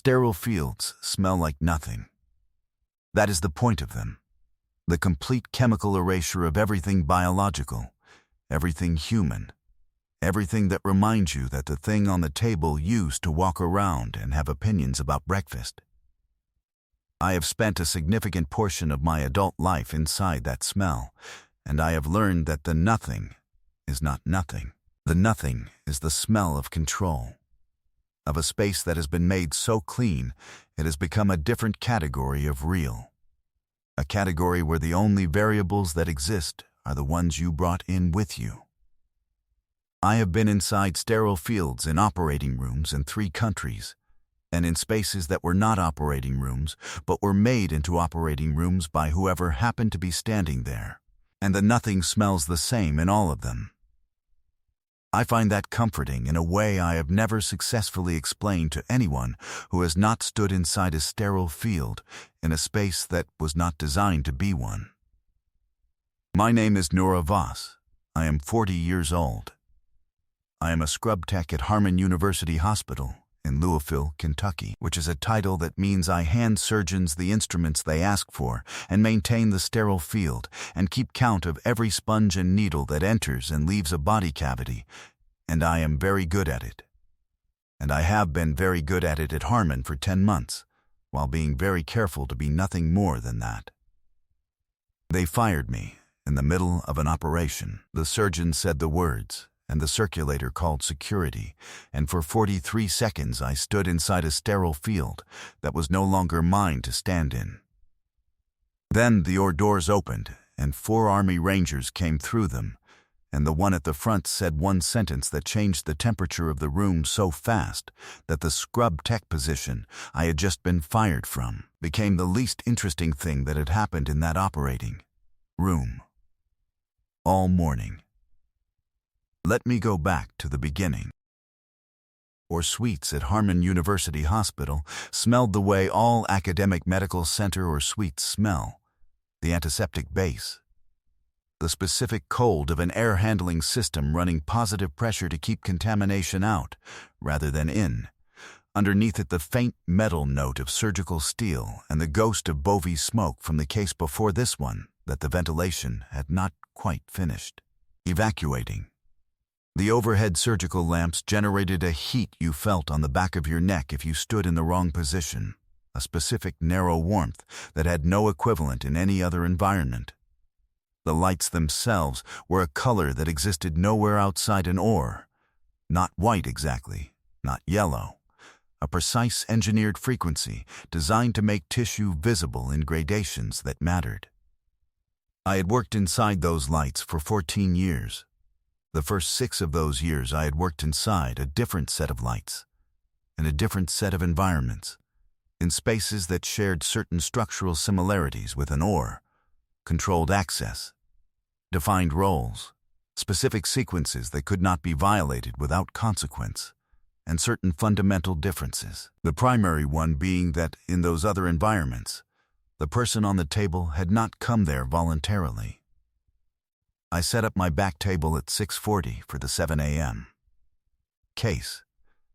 Sterile fields smell like nothing. That is the point of them. The complete chemical erasure of everything biological, everything human, everything that reminds you that the thing on the table used to walk around and have opinions about breakfast. I have spent a significant portion of my adult life inside that smell, and I have learned that the nothing is not nothing. The nothing is the smell of control, of a space that has been made so clean it has become a different category of real. A category where the only variables that exist are the ones you brought in with you. I have been inside sterile fields in operating rooms in 3 countries, and in spaces that were not operating rooms, but were made into operating rooms by whoever happened to be standing there, and the nothing smells the same in all of them. I find that comforting in a way I have never successfully explained to anyone who has not stood inside a sterile field in a space that was not designed to be one. My name is Nora Voss. I am 40 years old. I am a scrub tech at Harmon University Hospital in Louisville, Kentucky, which is a title that means I hand surgeons the instruments they ask for and maintain the sterile field and keep count of every sponge and needle that enters and leaves a body cavity, and I am very good at it. And I have been very good at it at Harmon for 10 months, while being very careful to be nothing more than that. They fired me in the middle of an operation. The surgeon said the words, and the circulator called security, and for 43 seconds I stood inside a sterile field that was no longer mine to stand in. Then the doors opened, and 4 Army Rangers came through them, and the one at the front said one sentence that changed the temperature of the room so fast that the scrub tech position I had just been fired from became the least interesting thing that had happened in that operating room all morning. Let me go back to the beginning. Or suites at Harmon University Hospital smelled the way all academic medical center or suites smell, the antiseptic base. The specific cold of an air handling system running positive pressure to keep contamination out, rather than in. Underneath it the faint metal note of surgical steel and the ghost of bovie smoke from the case before this one that the ventilation had not quite finished evacuating. The overhead surgical lamps generated a heat you felt on the back of your neck if you stood in the wrong position, a specific narrow warmth that had no equivalent in any other environment. The lights themselves were a color that existed nowhere outside an OR. Not white exactly, not yellow. A precise engineered frequency designed to make tissue visible in gradations that mattered. I had worked inside those lights for 14 years. The first 6 of those years I had worked inside a different set of lights, in a different set of environments, in spaces that shared certain structural similarities with an OR, controlled access, defined roles, specific sequences that could not be violated without consequence, and certain fundamental differences. The primary one being that in those other environments, the person on the table had not come there voluntarily. I set up my back table at 6:40 for the 7 a.m. case.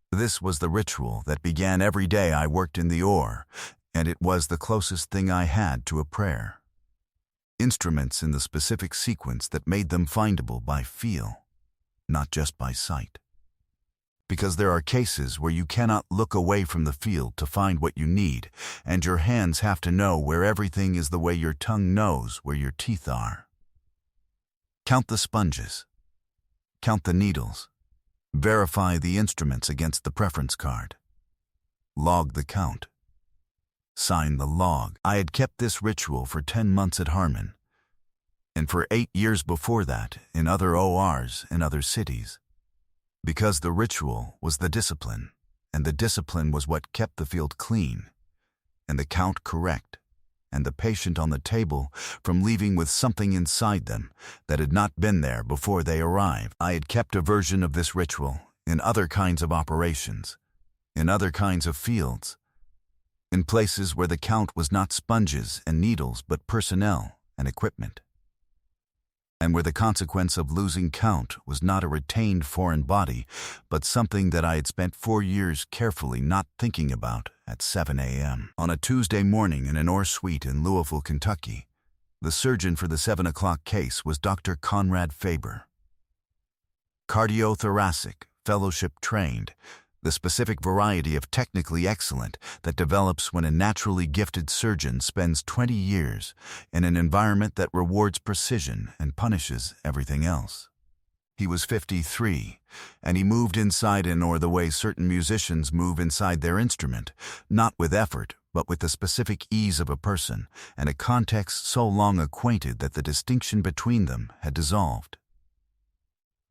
This was the ritual that began every day I worked in the OR, and it was the closest thing I had to a prayer. Instruments in the specific sequence that made them findable by feel, not just by sight. Because there are cases where you cannot look away from the field to find what you need, and your hands have to know where everything is the way your tongue knows where your teeth are. Count the sponges. Count the needles. Verify the instruments against the preference card. Log the count. Sign the log. I had kept this ritual for 10 months at Harmon, and for 8 years before that in other ORs in other cities. Because the ritual was the discipline, and the discipline was what kept the field clean, and the count correct, and the patient on the table from leaving with something inside them that had not been there before they arrived. I had kept a version of this ritual in other kinds of operations, in other kinds of fields, in places where the count was not sponges and needles but personnel and equipment, and where the consequence of losing count was not a retained foreign body, but something that I had spent 4 years carefully not thinking about at 7 a.m. On a Tuesday morning in an OR suite in Louisville, Kentucky, the surgeon for the 7 o'clock case was Dr. Conrad Faber. Cardiothoracic, fellowship-trained, the specific variety of technically excellent that develops when a naturally gifted surgeon spends 20 years in an environment that rewards precision and punishes everything else. He was 53, and he moved inside an OR the way certain musicians move inside their instrument, not with effort, but with the specific ease of a person and a context so long acquainted that the distinction between them had dissolved.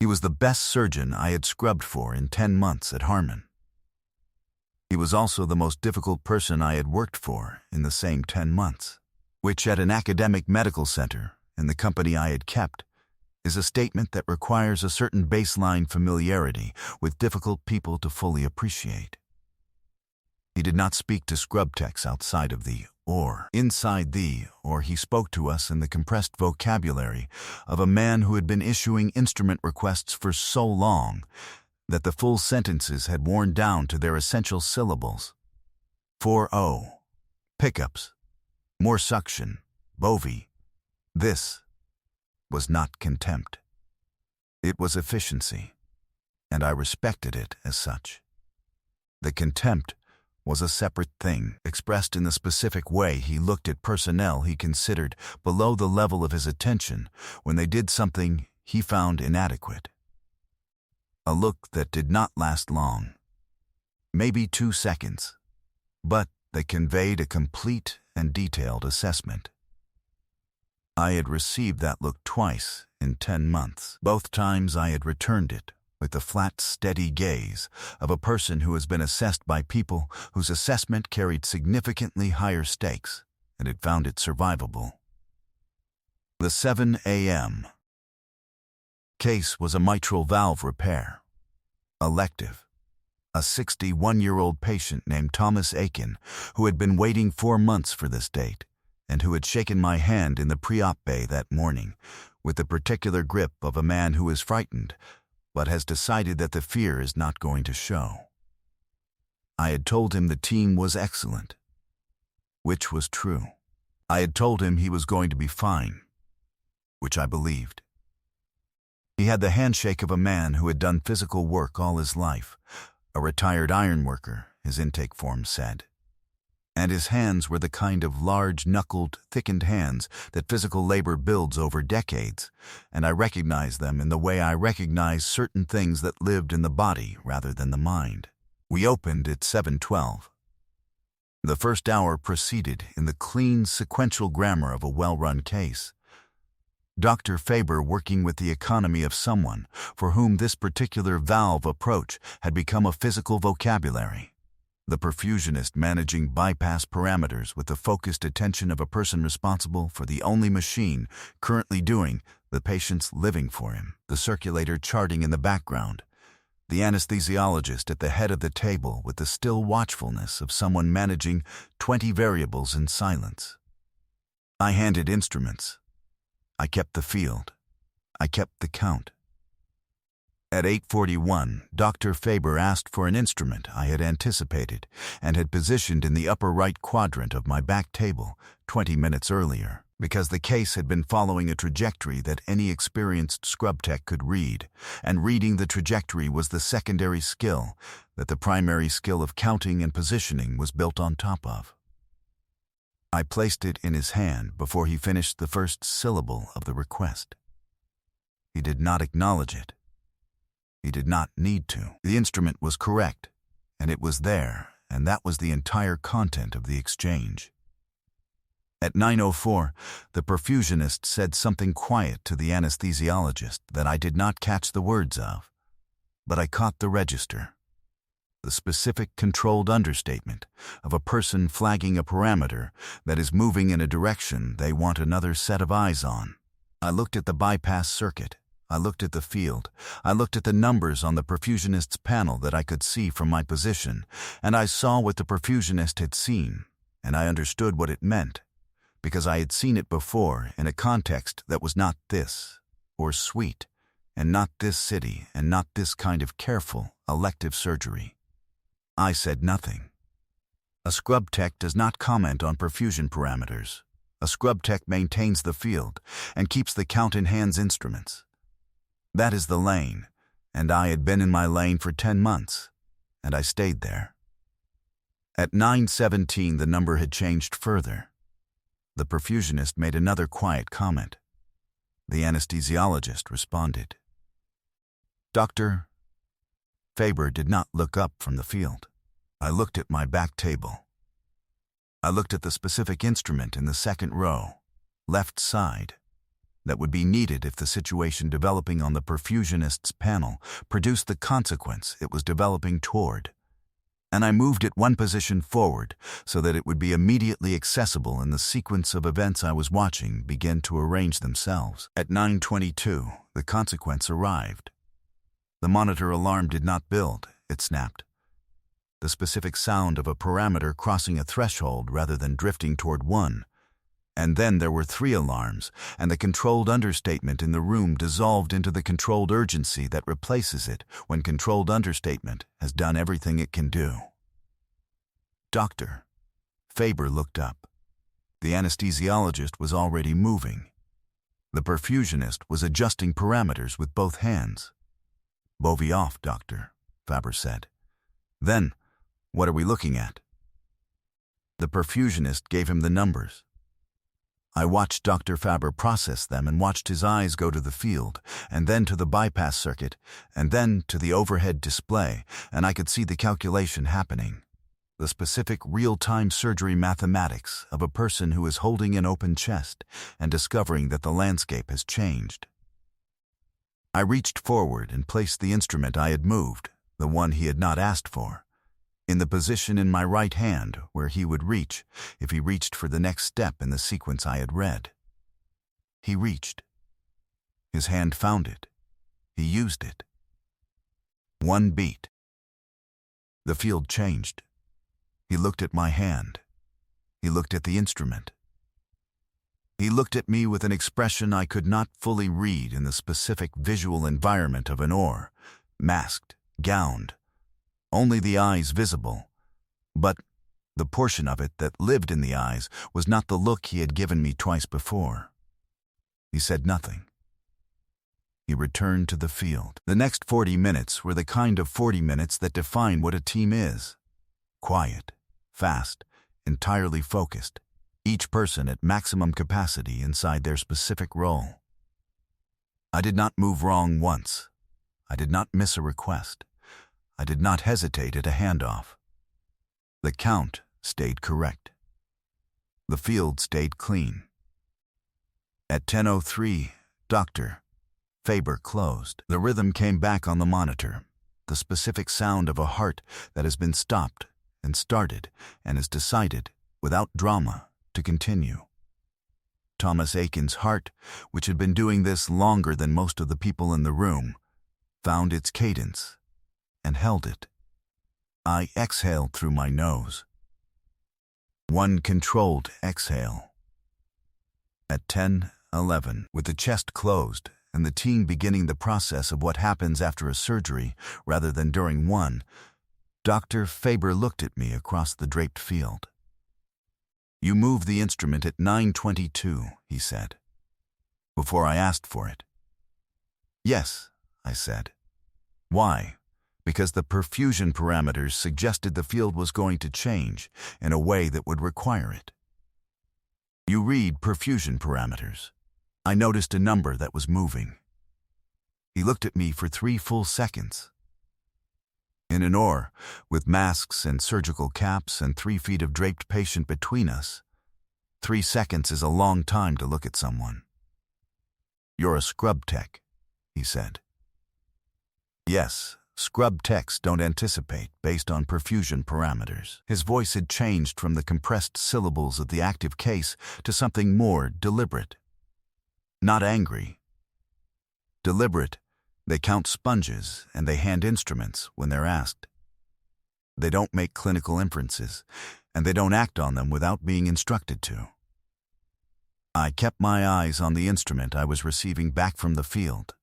He was the best surgeon I had scrubbed for in 10 months at Harmon. He was also the most difficult person I had worked for in the same 10 months, which at an academic medical center in the company I had kept is a statement that requires a certain baseline familiarity with difficult people to fully appreciate. He did not speak to scrub techs outside of the OR. Inside the OR, he spoke to us in the compressed vocabulary of a man who had been issuing instrument requests for so long that the full sentences had worn down to their essential syllables. 4-0. Pickups. More suction. Bovie. This was not contempt. It was efficiency, and I respected it as such. The contempt was a separate thing, expressed in the specific way he looked at personnel he considered below the level of his attention when they did something he found inadequate. A look that did not last long, maybe 2 seconds, but that conveyed a complete and detailed assessment. I had received that look twice in 10 months. Both times I had returned it with the flat, steady gaze of a person who has been assessed by people whose assessment carried significantly higher stakes and had found it survivable. The 7 a.m. case was a mitral valve repair. Elective. A 61-year-old patient named Thomas Aiken, who had been waiting 4 months for this date, and who had shaken my hand in the pre-op bay that morning with the particular grip of a man who is frightened, but has decided that the fear is not going to show. I had told him the team was excellent, which was true. I had told him he was going to be fine, which I believed. He had the handshake of a man who had done physical work all his life, a retired ironworker, his intake form said. And his hands were the kind of large-knuckled, thickened hands that physical labor builds over decades, and I recognized them in the way I recognize certain things that lived in the body rather than the mind. We opened at 7:12. The first hour proceeded in the clean, sequential grammar of a well-run case. Dr. Faber working with the economy of someone for whom this particular valve approach had become a physical vocabulary. The perfusionist managing bypass parameters with the focused attention of a person responsible for the only machine currently doing the patient's living for him. The circulator charting in the background. The anesthesiologist at the head of the table with the still watchfulness of someone managing 20 variables in silence. I handed instruments. I kept the field. I kept the count. At 8:41, Dr. Faber asked for an instrument I had anticipated and had positioned in the upper right quadrant of my back table 20 minutes earlier, because the case had been following a trajectory that any experienced scrub tech could read, and reading the trajectory was the secondary skill that the primary skill of counting and positioning was built on top of. I placed it in his hand before he finished the first syllable of the request. He did not acknowledge it. He did not need to. The instrument was correct, and it was there, and that was the entire content of the exchange. At 9:04, the perfusionist said something quiet to the anesthesiologist that I did not catch the words of, but I caught the register. The specific controlled understatement of a person flagging a parameter that is moving in a direction they want another set of eyes on. I looked at the bypass circuit. I looked at the field. I looked at the numbers on the perfusionist's panel that I could see from my position, and I saw what the perfusionist had seen, and I understood what it meant, because I had seen it before in a context that was not this, or sweet, and not this city, and not this kind of careful, elective surgery. I said nothing. A scrub tech does not comment on perfusion parameters. A scrub tech maintains the field and keeps the count-in-hands instruments. That is the lane, and I had been in my lane for 10 months, and I stayed there. At 9:17, the number had changed further. The perfusionist made another quiet comment. The anesthesiologist responded. Dr. Faber did not look up from the field. I looked at my back table. I looked at the specific instrument in the second row, left side, that would be needed if the situation developing on the perfusionist's panel produced the consequence it was developing toward. And I moved it one position forward so that it would be immediately accessible and the sequence of events I was watching began to arrange themselves. At 9:22, the consequence arrived. The monitor alarm did not build, it snapped. The specific sound of a parameter crossing a threshold rather than drifting toward one. And then there were 3 alarms, and the controlled understatement in the room dissolved into the controlled urgency that replaces it when controlled understatement has done everything it can do. Dr. Faber looked up. The anesthesiologist was already moving. The perfusionist was adjusting parameters with both hands. Bovie off, Doctor, Faber said. Then, what are we looking at? The perfusionist gave him the numbers. I watched Dr. Faber process them and watched his eyes go to the field, and then to the bypass circuit, and then to the overhead display, and I could see the calculation happening. The specific real-time surgery mathematics of a person who is holding an open chest and discovering that the landscape has changed. I reached forward and placed the instrument I had moved, the one he had not asked for, in the position in my right hand where he would reach if he reached for the next step in the sequence I had read. He reached. His hand found it. He used it. 1 beat. The field changed. He looked at my hand. He looked at the instrument. He looked at me with an expression I could not fully read in the specific visual environment of an oar, masked, gowned, only the eyes visible, but the portion of it that lived in the eyes was not the look he had given me twice before. He said nothing. He returned to the field. The next 40 minutes were the kind of 40 minutes that define what a team is. Quiet, fast, entirely focused, each person at maximum capacity inside their specific role. I did not move wrong once. I did not miss a request. I did not hesitate at a handoff. The count stayed correct. The field stayed clean. At 10:03, Dr. Faber closed. The rhythm came back on the monitor, the specific sound of a heart that has been stopped and started and has decided, without drama, to continue. Thomas Aiken's heart, which had been doing this longer than most of the people in the room, found its cadence and held it. I exhaled through my nose. One controlled exhale. At 10:11, with the chest closed and the team beginning the process of what happens after a surgery rather than during one, Dr. Faber looked at me across the draped field. You moved the instrument at 9:22, he said, before I asked for it. Yes, I said. Why? Because the perfusion parameters suggested the field was going to change in a way that would require it. You read perfusion parameters. I noticed a number that was moving. He looked at me for 3 full seconds. In an OR, with masks and surgical caps and 3 feet of draped patient between us, 3 seconds is a long time to look at someone. You're a scrub tech, he said. Yes. Scrub techs don't anticipate based on perfusion parameters. His voice had changed from the compressed syllables of the active case to something more deliberate. Not angry. Deliberate. They count sponges and they hand instruments when they're asked. They don't make clinical inferences, and they don't act on them without being instructed to. I kept my eyes on the instrument I was receiving back from the field.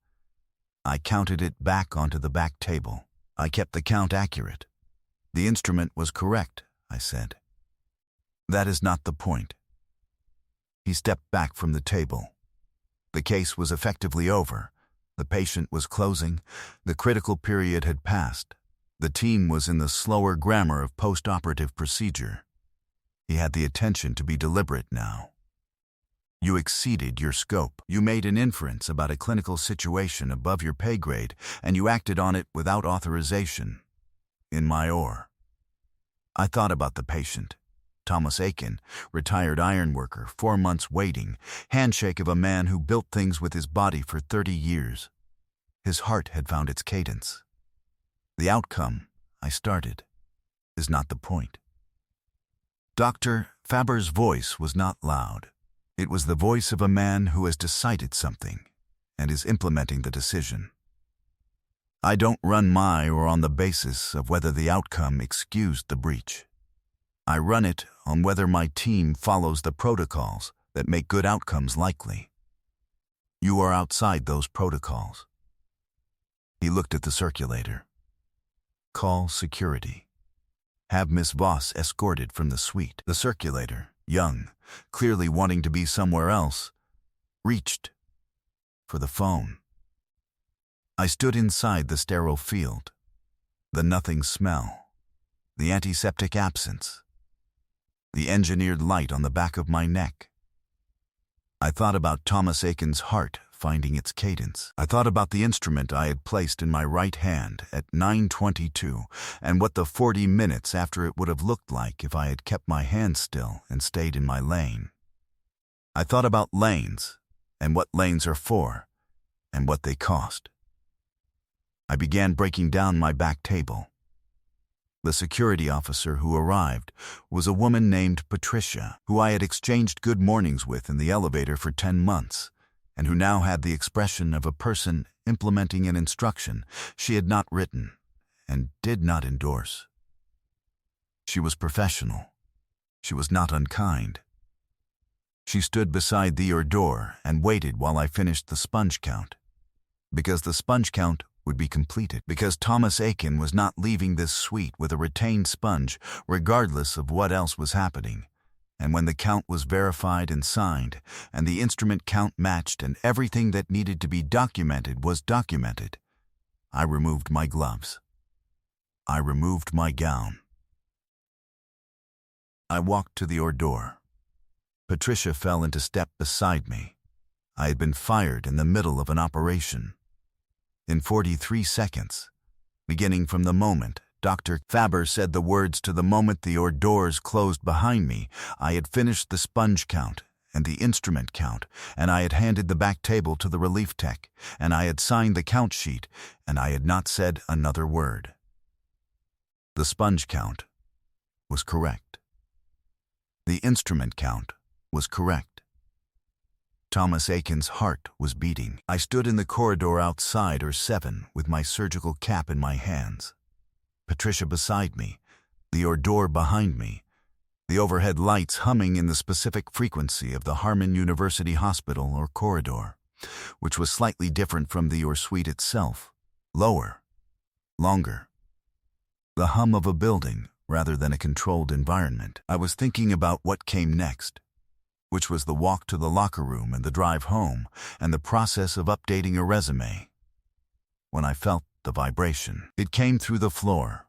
I counted it back onto the back table. I kept the count accurate. The instrument was correct, I said. That is not the point. He stepped back from the table. The case was effectively over. The patient was closing. The critical period had passed. The team was in the slower grammar of post-operative procedure. He had the attention to be deliberate now. You exceeded your scope. You made an inference about a clinical situation above your pay grade, and you acted on it without authorization. In my oar. I thought about the patient. Thomas Aiken, retired ironworker, 4 months waiting, handshake of a man who built things with his body for 30 years. His heart had found its cadence. The outcome, I started, is not the point. Dr. Faber's voice was not loud. It was the voice of a man who has decided something and is implementing the decision. I don't run my or on the basis of whether the outcome excused the breach. I run it on whether my team follows the protocols that make good outcomes likely. You are outside those protocols. He looked at the circulator. Call security. Have Miss Voss escorted from the suite. The circulator, young, clearly wanting to be somewhere else, reached for the phone. I stood inside the sterile field. The nothing smell. The antiseptic absence. The engineered light on the back of my neck. I thought about Thomas Aiken's heart finding its cadence. I thought about the instrument I had placed in my right hand at 9:22 and what the 40 minutes after it would have looked like if I had kept my hand still and stayed in my lane. I thought about lanes and what lanes are for and what they cost. I began breaking down my back table. The security officer who arrived was a woman named Patricia, who I had exchanged good mornings with in the elevator for 10 months, and who now had the expression of a person implementing an instruction she had not written and did not endorse. She was professional. She was not unkind. She stood beside the hors d'oeuvre and waited while I finished the sponge count, because the sponge count would be completed, because Thomas Aiken was not leaving this suite with a retained sponge regardless of what else was happening. And when the count was verified and signed, and the instrument count matched and everything that needed to be documented was documented, I removed my gloves. I removed my gown. I walked to the hors d'oeuvre. Patricia fell into step beside me. I had been fired in the middle of an operation. In 43 seconds, beginning from the moment Dr. Faber said the words to the moment the hors d'oeuvres closed behind me, I had finished the sponge count and the instrument count, and I had handed the back table to the relief tech, and I had signed the count sheet, and I had not said another word. The sponge count was correct. The instrument count was correct. Thomas Aiken's heart was beating. I stood in the corridor outside /7 with my surgical cap in my hands. Patricia beside me, the hors d'oeuvre behind me, the overhead lights humming in the specific frequency of the Harman University Hospital or corridor, which was slightly different from the hors suite itself, lower, longer. The hum of a building rather than a controlled environment. I was thinking about what came next, which was the walk to the locker room and the drive home and the process of updating a resume. When I felt the vibration, it came through the floor,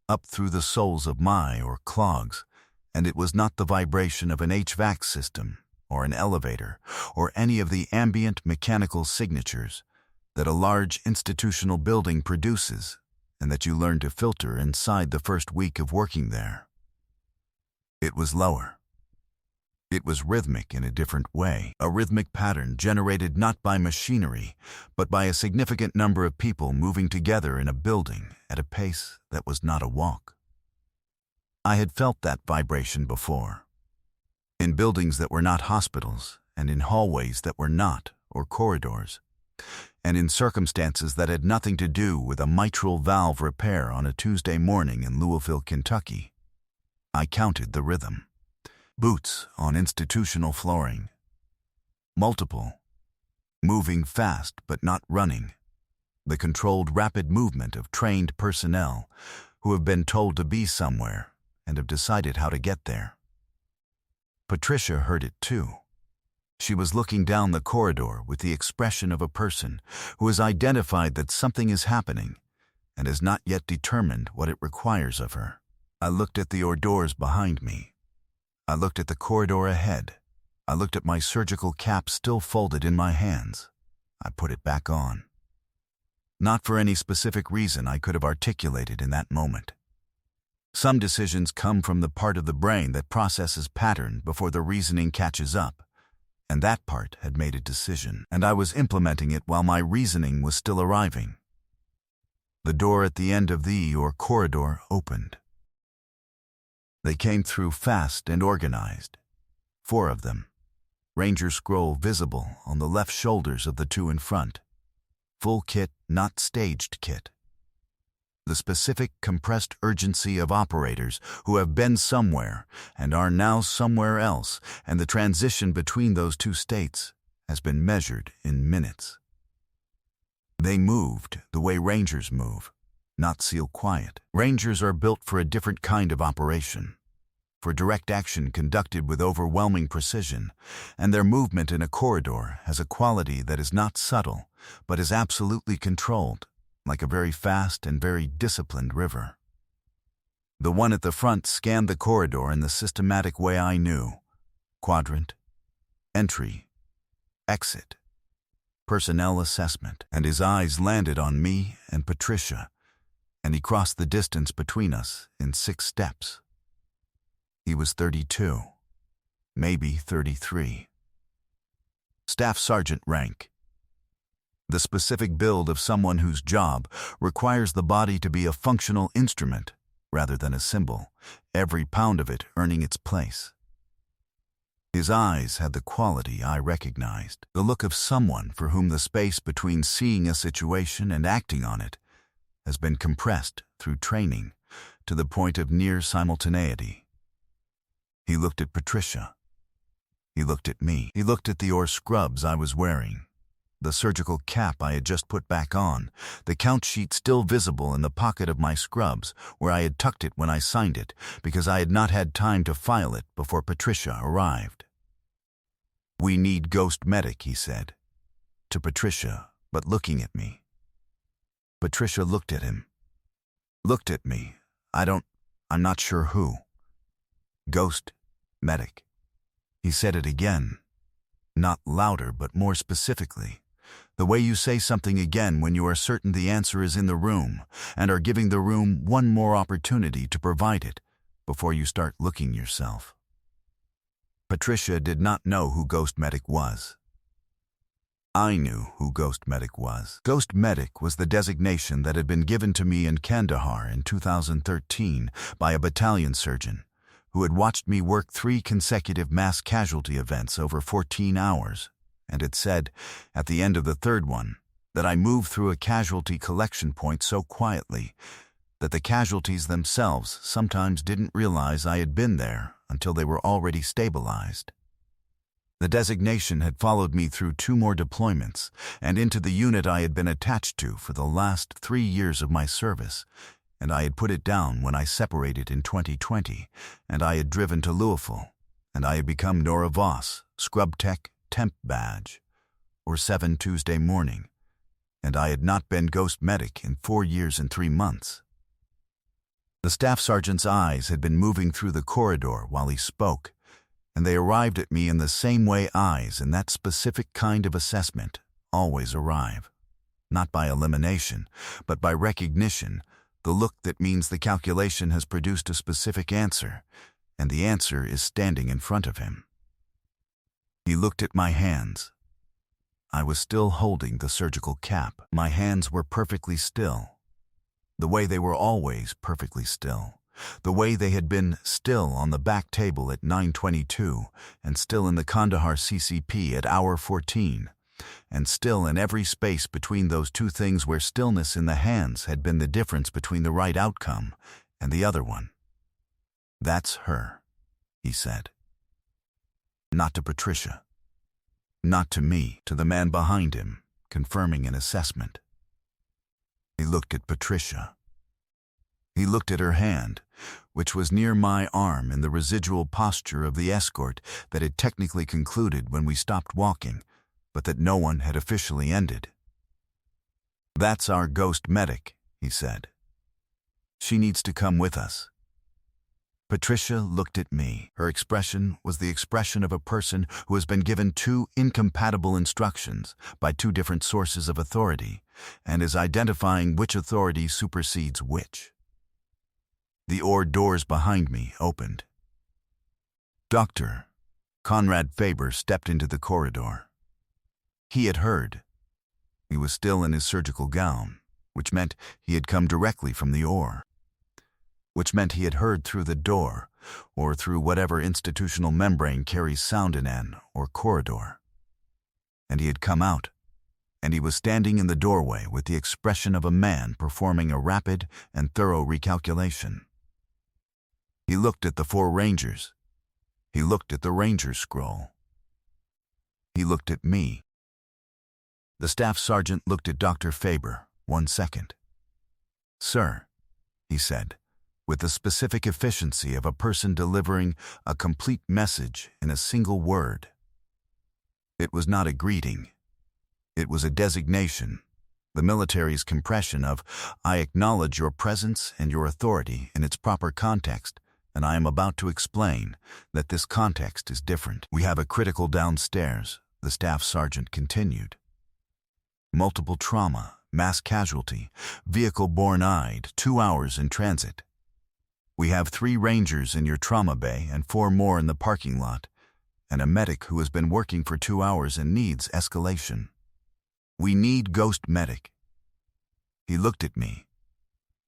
up through the soles of my or clogs, and it was not the vibration of an HVAC system or an elevator or any of the ambient mechanical signatures that a large institutional building produces and that you learn to filter inside the first week of working there. It was lower. It was rhythmic in a different way, a rhythmic pattern generated not by machinery, but by a significant number of people moving together in a building at a pace that was not a walk. I had felt that vibration before, in buildings that were not hospitals, and in hallways that were not, or corridors, and in circumstances that had nothing to do with a mitral valve repair on a Tuesday morning in Louisville, Kentucky. I counted the rhythm. Boots on institutional flooring. Multiple. Moving fast but not running. The controlled rapid movement of trained personnel who have been told to be somewhere and have decided how to get there. Patricia heard it too. She was looking down the corridor with the expression of a person who has identified that something is happening and has not yet determined what it requires of her. I looked at the hors d'oeuvres behind me. I looked at the corridor ahead. I looked at my surgical cap still folded in my hands. I put it back on. Not for any specific reason I could have articulated in that moment. Some decisions come from the part of the brain that processes pattern before the reasoning catches up, and that part had made a decision, and I was implementing it while my reasoning was still arriving. The door at the end of the corridor opened. They came through fast and organized. 4 of them. Ranger scroll visible on the left shoulders of the 2 in front. Full kit, not staged kit. The specific compressed urgency of operators who have been somewhere and are now somewhere else, and the transition between those 2 states has been measured in minutes. They moved the way Rangers move, not seal quiet. Rangers are built for a different kind of operation, for direct action conducted with overwhelming precision, and their movement in a corridor has a quality that is not subtle, but is absolutely controlled, like a very fast and very disciplined river. The one at the front scanned the corridor in the systematic way I knew: quadrant, entry, exit, personnel assessment, and his eyes landed on me and Patricia, and he crossed the distance between us in 6 steps. He was 32, maybe 33. Staff sergeant rank. The specific build of someone whose job requires the body to be a functional instrument rather than a symbol, every pound of it earning its place. His eyes had the quality I recognized, the look of someone for whom the space between seeing a situation and acting on it has been compressed through training to the point of near simultaneity. He looked at Patricia. He looked at me. He looked at the scrubs I was wearing, the surgical cap I had just put back on, the count sheet still visible in the pocket of my scrubs where I had tucked it when I signed it because I had not had time to file it before Patricia arrived. "We need Ghost Medic," he said, to Patricia, but looking at me. Patricia looked at him. Looked at me. I'm not sure who. Ghost Medic. He said it again. Not louder, but more specifically. The way you say something again when you are certain the answer is in the room and are giving the room one more opportunity to provide it before you start looking yourself. Patricia did not know who Ghost Medic was. I knew who Ghost Medic was. Ghost Medic was the designation that had been given to me in Kandahar in 2013 by a battalion surgeon who had watched me work 3 consecutive mass casualty events over 14 hours, and had said, at the end of the 3rd one, that I moved through a casualty collection point so quietly that the casualties themselves sometimes didn't realize I had been there until they were already stabilized. The designation had followed me through 2 more deployments and into the unit I had been attached to for the last 3 years of my service, and I had put it down when I separated in 2020, and I had driven to Louisville, and I had become Nora Voss, Scrub Tech Temp Badge, or 7 Tuesday morning, and I had not been Ghost Medic in 4 years and 3 months. The staff sergeant's eyes had been moving through the corridor while he spoke, and they arrived at me in the same way eyes in that specific kind of assessment always arrive, not by elimination, but by recognition, the look that means the calculation has produced a specific answer, and the answer is standing in front of him. He looked at my hands. I was still holding the surgical cap. My hands were perfectly still, the way they were always perfectly still, the way they had been still on the back table at 9:22 and still in the Kandahar CCP at hour 14, and still in every space between those 2 things where stillness in the hands had been the difference between the right outcome and the other one. "That's her," he said. Not to Patricia. Not to me, to the man behind him, confirming an assessment. He looked at Patricia. He looked at her hand, which was near my arm in the residual posture of the escort that had technically concluded when we stopped walking, but that no one had officially ended. "That's our ghost medic," he said. "She needs to come with us." Patricia looked at me. Her expression was the expression of a person who has been given two incompatible instructions by two different sources of authority and is identifying which authority supersedes which. The OR doors behind me opened. Dr. Conrad Faber stepped into the corridor. He had heard. He was still in his surgical gown, which meant he had come directly from the OR. Which meant he had heard through the door, or through whatever institutional membrane carries sound in an or corridor. And he had come out, and he was standing in the doorway with the expression of a man performing a rapid and thorough recalculation. He looked at the 4 Rangers. He looked at the Ranger scroll. He looked at me. The staff sergeant looked at Dr. Faber 1 second. "Sir," he said, with the specific efficiency of a person delivering a complete message in a single word. It was not a greeting. It was a designation, the military's compression of, "I acknowledge your presence and your authority in its proper context, and I am about to explain that this context is different. We have a critical downstairs," the staff sergeant continued. "Multiple trauma, mass casualty, vehicle born-eyed, 2 hours in transit. We have 3 Rangers in your trauma bay and 4 more in the parking lot, and a medic who has been working for 2 hours and needs escalation. We need ghost medic." He looked at me.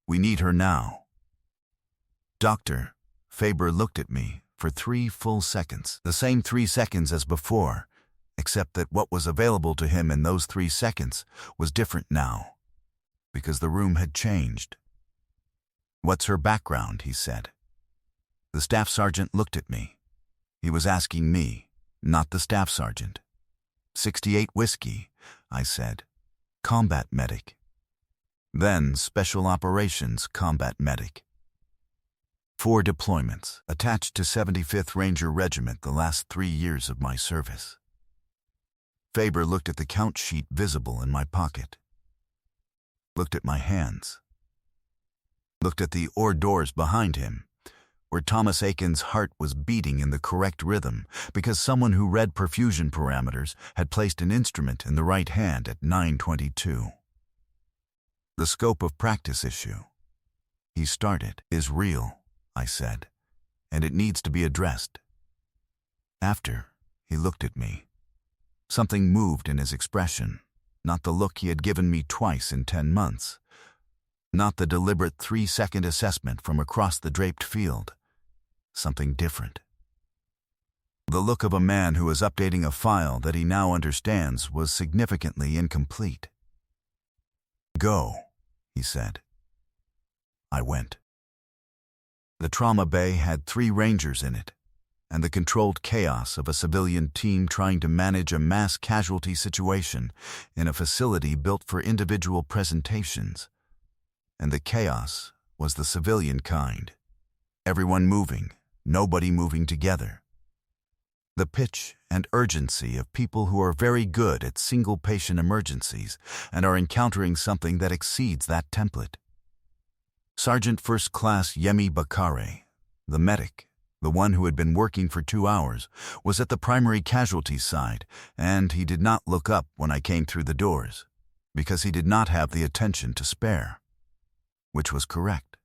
"We need her now." Dr. Faber looked at me for 3 full seconds, the same 3 seconds as before, except that what was available to him in those 3 seconds was different now, because the room had changed. "What's her background?" he said. The staff sergeant looked at me. He was asking me, not the staff sergeant. 68 Whiskey, I said. Combat medic. Then Special Operations Combat Medic. 4 deployments, attached to 75th Ranger Regiment the last 3 years of my service. Faber looked at the count sheet visible in my pocket. Looked at my hands. Looked at the OR doors behind him, where Thomas Aiken's heart was beating in the correct rhythm because someone who read perfusion parameters had placed an instrument in the right hand at 9:22. The scope of practice issue, he started, is real, I said, and it needs to be addressed. After, he looked at me. Something moved in his expression, not the look he had given me twice in 10 months. Not the deliberate 3-second assessment from across the draped field. Something different. The look of a man who is updating a file that he now understands was significantly incomplete. "Go," he said. I went. The trauma bay had 3 Rangers in it, and the controlled chaos of a civilian team trying to manage a mass casualty situation in a facility built for individual presentations. And the chaos was the civilian kind. Everyone moving, nobody moving together. The pitch and urgency of people who are very good at single-patient emergencies and are encountering something that exceeds that template. Sergeant First Class Yemi Bakare, the medic, the one who had been working for 2 hours, was at the primary casualty side, and he did not look up when I came through the doors, because he did not have the attention to spare. Which was correct.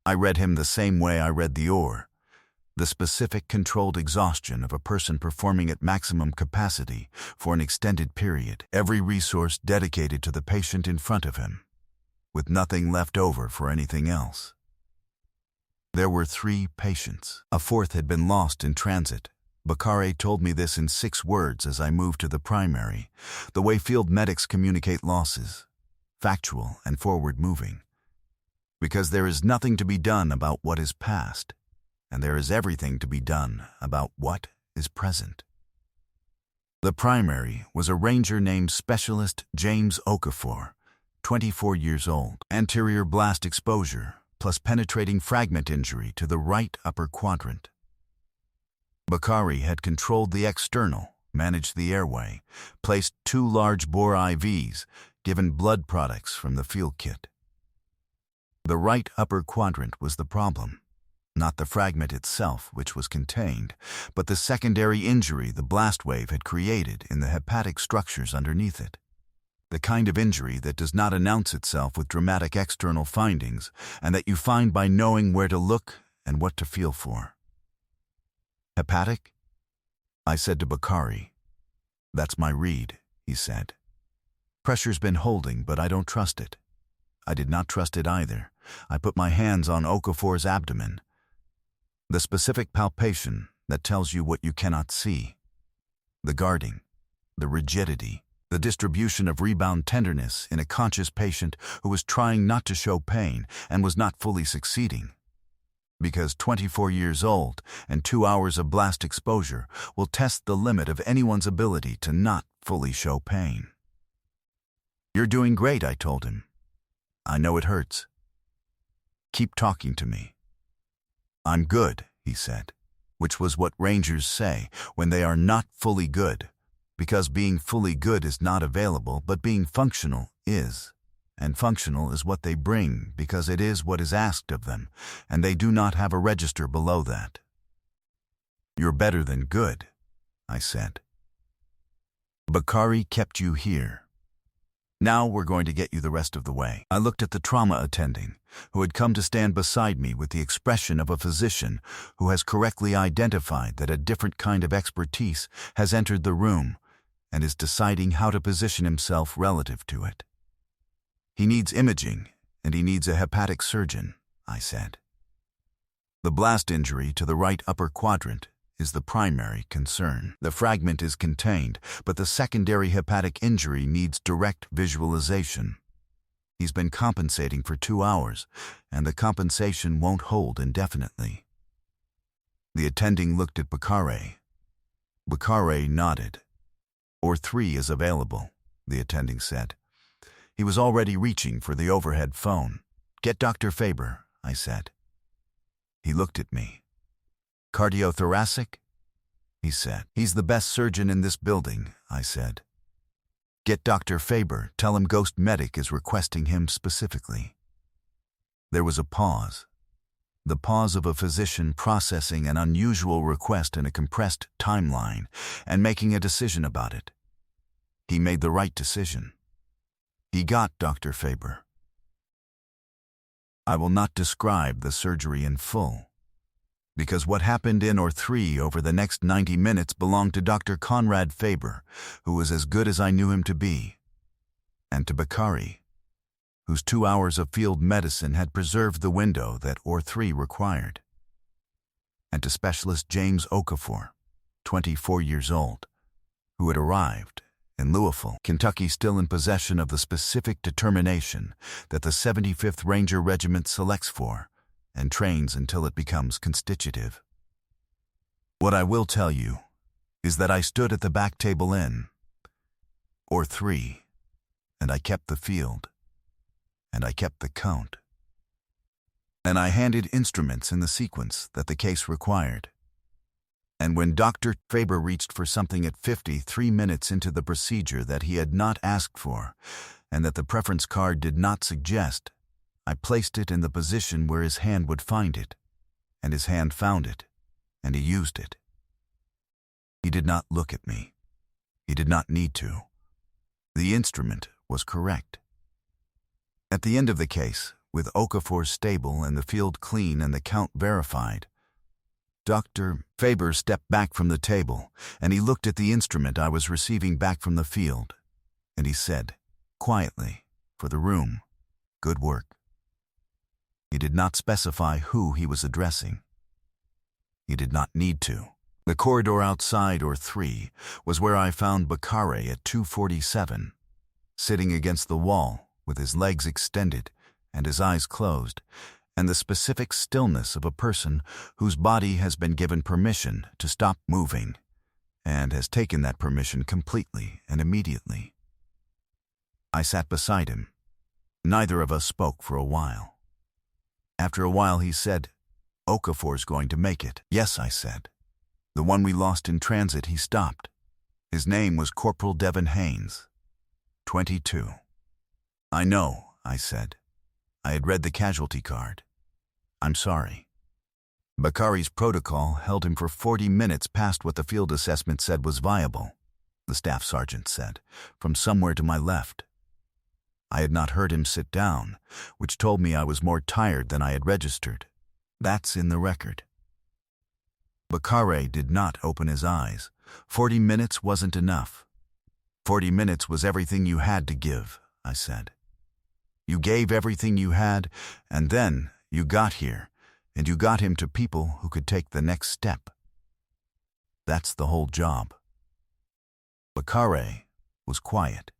I read him the same way I read the OR, the specific controlled exhaustion of a person performing at maximum capacity for an extended period, every resource dedicated to the patient in front of him, with nothing left over for anything else. There were 3 patients. A 4th had been lost in transit. Bakare told me this in 6 words as I moved to the primary, the way field medics communicate losses. Factual and forward-moving, because there is nothing to be done about what is past, and there is everything to be done about what is present. The primary was a Ranger named Specialist James Okafor, 24 years old, anterior blast exposure, plus penetrating fragment injury to the right upper quadrant. Bakari had controlled the external, managed the airway, placed 2 large bore IVs, given blood products from the field kit. The right upper quadrant was the problem, not the fragment itself, which was contained, but the secondary injury the blast wave had created in the hepatic structures underneath it. The kind of injury that does not announce itself with dramatic external findings, and that you find by knowing where to look and what to feel for. Hepatic? I said to Bakari. That's my read, he said. Pressure's been holding, but I don't trust it. I did not trust it either. I put my hands on Okafor's abdomen. The specific palpation that tells you what you cannot see. The guarding, the rigidity, the distribution of rebound tenderness in a conscious patient who was trying not to show pain and was not fully succeeding. Because 24 years old and 2 hours of blast exposure will test the limit of anyone's ability to not fully show pain. You're doing great, I told him. I know it hurts. Keep talking to me. I'm good, he said, which was what Rangers say when they are not fully good, because being fully good is not available, but being functional is. And functional is what they bring because it is what is asked of them, and they do not have a register below that. You're better than good, I said. Bakari kept you here. Now we're going to get you the rest of the way. I looked at the trauma attending, who had come to stand beside me with the expression of a physician who has correctly identified that a different kind of expertise has entered the room and is deciding how to position himself relative to it. He needs imaging, and he needs a hepatic surgeon, I said. The blast injury to the right upper quadrant is the primary concern. The fragment is contained, but the secondary hepatic injury needs direct visualization. He's been compensating for 2 hours, and the compensation won't hold indefinitely. The attending looked at Bakari. Bakari nodded. OR3 is available, the attending said. He was already reaching for the overhead phone. Get Dr. Faber, I said. He looked at me. Cardiothoracic? He said. He's the best surgeon in this building, I said. Get Dr. Faber, tell him Ghost Medic is requesting him specifically. There was a pause. The pause of a physician processing an unusual request in a compressed timeline and making a decision about it. He made the right decision. He got Dr. Faber. I will not describe the surgery in full, because what happened in OR3 over the next 90 minutes belonged to Dr. Conrad Faber, who was as good as I knew him to be, and to Bakari, whose 2 hours of field medicine had preserved the window that OR3 required, and to specialist James Okafor, 24 years old, who had arrived in Louisville, Kentucky, still in possession of the specific determination that the 75th Ranger Regiment selects for and trains until it becomes constitutive. What I will tell you is that I stood at the back table in OR3, and I kept the field, and I kept the count, and I handed instruments in the sequence that the case required. And when Dr. Faber reached for something at 53 minutes into the procedure that he had not asked for, and that the preference card did not suggest, I placed it in the position where his hand would find it, and his hand found it, and he used it. He did not look at me. He did not need to. The instrument was correct. At the end of the case, with Okafor stable and the field clean and the count verified, Dr. Faber stepped back from the table, and he looked at the instrument I was receiving back from the field, and he said, quietly, for the room, "Good work." He did not specify who he was addressing. He did not need to. The corridor outside OR3 was where I found Bakari at 2:47, sitting against the wall with his legs extended and his eyes closed, and the specific stillness of a person whose body has been given permission to stop moving and has taken that permission completely and immediately. I sat beside him. Neither of us spoke for a while. After a while he said, "Okafor's going to make it." "Yes," I said. "The one we lost in transit." He stopped. His name was Corporal Devin Haynes, 22. "I know," I said. I had read the casualty card. "I'm sorry." Bakari's protocol held him for 40 minutes past what the field assessment said was viable, the staff sergeant said, from somewhere to my left. I had not heard him sit down, which told me I was more tired than I had registered. That's in the record. Bakare did not open his eyes. 40 minutes wasn't enough. 40 minutes was everything you had to give, I said. You gave everything you had, and then you got here, and you got him to people who could take the next step. That's the whole job. Bakare was quiet.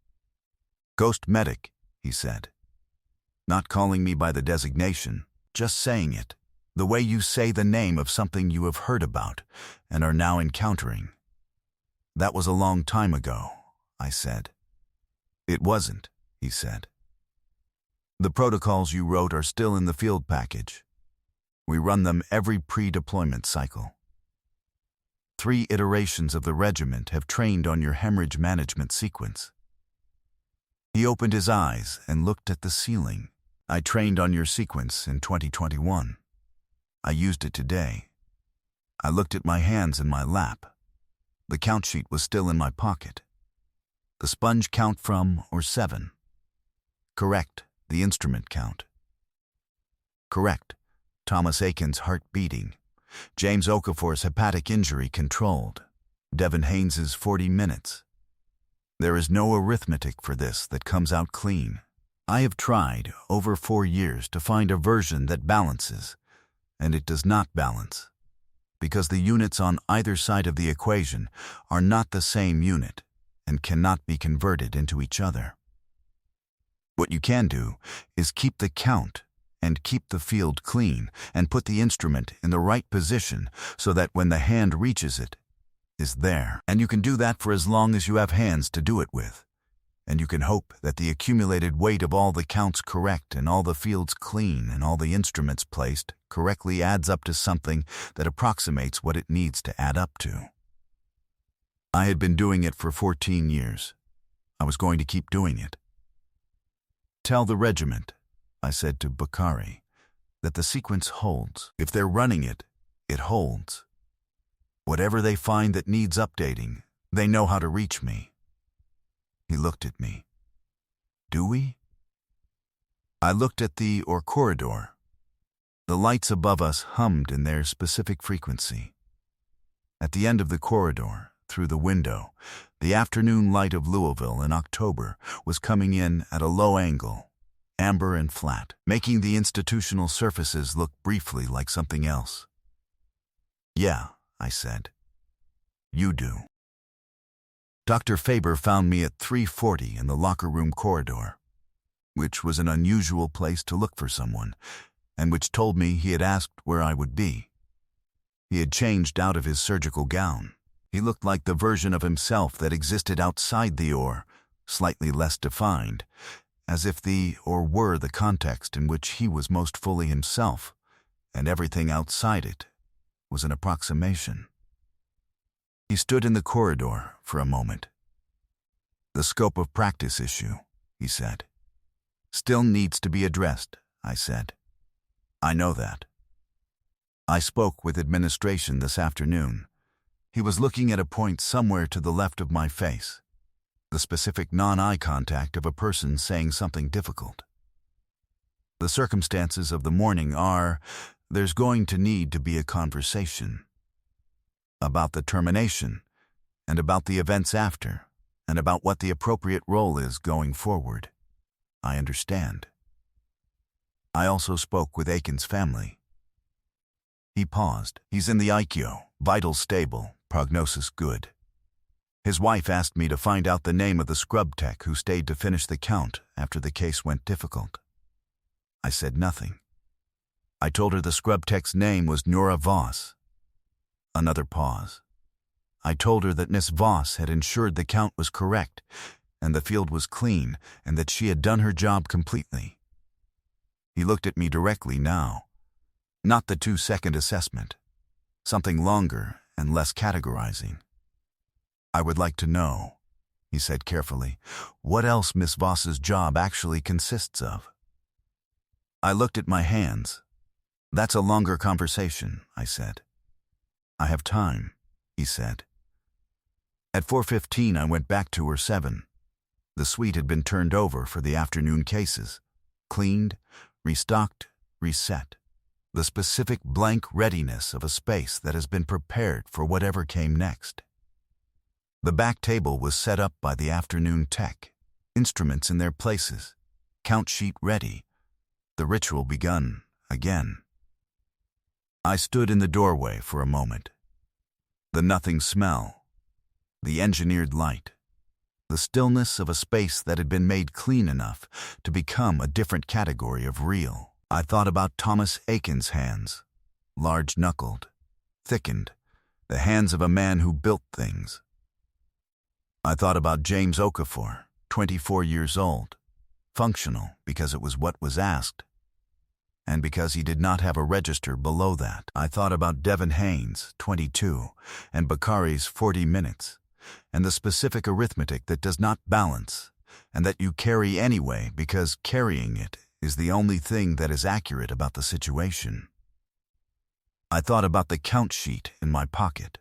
"Ghost medic," he said. Not calling me by the designation, just saying it, the way you say the name of something you have heard about and are now encountering. "That was a long time ago," I said. "It wasn't," he said. "The protocols you wrote are still in the field package. We run them every pre-deployment cycle. 3 iterations of the regiment have trained on your hemorrhage management sequence." He opened his eyes and looked at the ceiling. "I trained on your sequence in 2021. I used it today." I looked at my hands in my lap. The count sheet was still in my pocket. "The sponge count from or 7? "Correct, the instrument count." "Correct, Thomas Aiken's heart beating. James Okafor's hepatic injury controlled. Devin Haynes's 40 minutes. There is no arithmetic for this that comes out clean. I have tried over 4 years to find a version that balances, and it does not balance, because the units on either side of the equation are not the same unit and cannot be converted into each other. What you can do is keep the count and keep the field clean and put the instrument in the right position so that when the hand reaches it, is there. And you can do that for as long as you have hands to do it with. And you can hope that the accumulated weight of all the counts correct and all the fields clean and all the instruments placed correctly adds up to something that approximates what it needs to add up to. I had been doing it for 14 years. I was going to keep doing it. "Tell the regiment," I said to Bakari, "that the sequence holds. If they're running it, it holds. Whatever they find that needs updating, they know how to reach me." He looked at me. "Do we?" I looked at the corridor. The lights above us hummed in their specific frequency. At the end of the corridor, through the window, the afternoon light of Louisville in October was coming in at a low angle, amber and flat, making the institutional surfaces look briefly like something else. "Yeah," I said. "You do." Dr. Faber found me at 3:40 in the locker room corridor, which was an unusual place to look for someone, and which told me he had asked where I would be. He had changed out of his surgical gown. He looked like the version of himself that existed outside the slightly less defined, as if the were the context in which he was most fully himself, and everything outside it was an approximation. He stood in the corridor for a moment. "The scope of practice issue," he said. "Still needs to be addressed," I said. "I know that." I spoke with administration this afternoon. He was looking at a point somewhere to the left of my face, the specific non-eye contact of a person saying something difficult. "The circumstances of the morning are, there's going to need to be a conversation about the termination, and about the events after, and about what the appropriate role is going forward. I understand." I also spoke with Aiken's family. He paused. "He's in the ICU, vitals stable, prognosis good. His wife asked me to find out the name of the scrub tech who stayed to finish the count after the case went difficult." I said nothing. I told her the scrub tech's name was Nora Voss. Another pause. I told her that Miss Voss had ensured the count was correct, and the field was clean, and that she had done her job completely. He looked at me directly now, Not the 2-second assessment. Something longer and less categorizing. I would like to know, he said carefully, what else Miss Voss's job actually consists of. I looked at my hands. That's a longer conversation, I said. I have time, he said. At 4:15 I went back to her 7. The suite had been turned over for the afternoon cases. Cleaned, restocked, reset. The specific blank readiness of a space that has been prepared for whatever came next. The back table was set up by the afternoon tech, instruments in their places, count sheet ready. The ritual begun again. I stood in the doorway for a moment. The nothing smell, the engineered light, the stillness of a space that had been made clean enough to become a different category of real. I thought about Thomas Aiken's hands, large-knuckled, thickened, the hands of a man who built things. I thought about James Okafor, 24 years old, functional because it was what was asked, and because he did not have a register below that. I thought about Devin Haynes, 22, and Bakari's 40 minutes, and the specific arithmetic that does not balance, and that you carry anyway because carrying it is the only thing that is accurate about the situation. I thought about the count sheet in my pocket.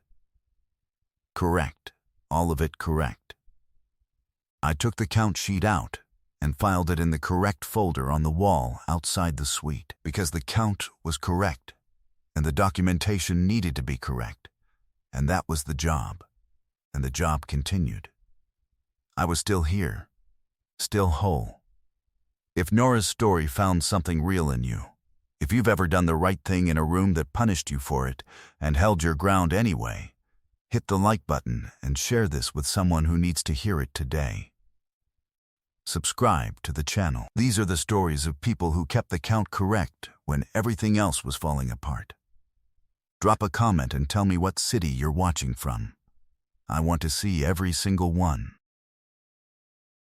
Correct, all of it correct. I took the count sheet out and filed it in the correct folder on the wall outside the suite, because the count was correct, and the documentation needed to be correct, and that was the job, and the job continued. I was still here, still whole. If Nora's story found something real in you, if you've ever done the right thing in a room that punished you for it and held your ground anyway, hit the like button and share this with someone who needs to hear it today. Subscribe to the channel. These are the stories of people who kept the count correct when everything else was falling apart. Drop a comment and tell me what city you're watching from. I want to see every single one.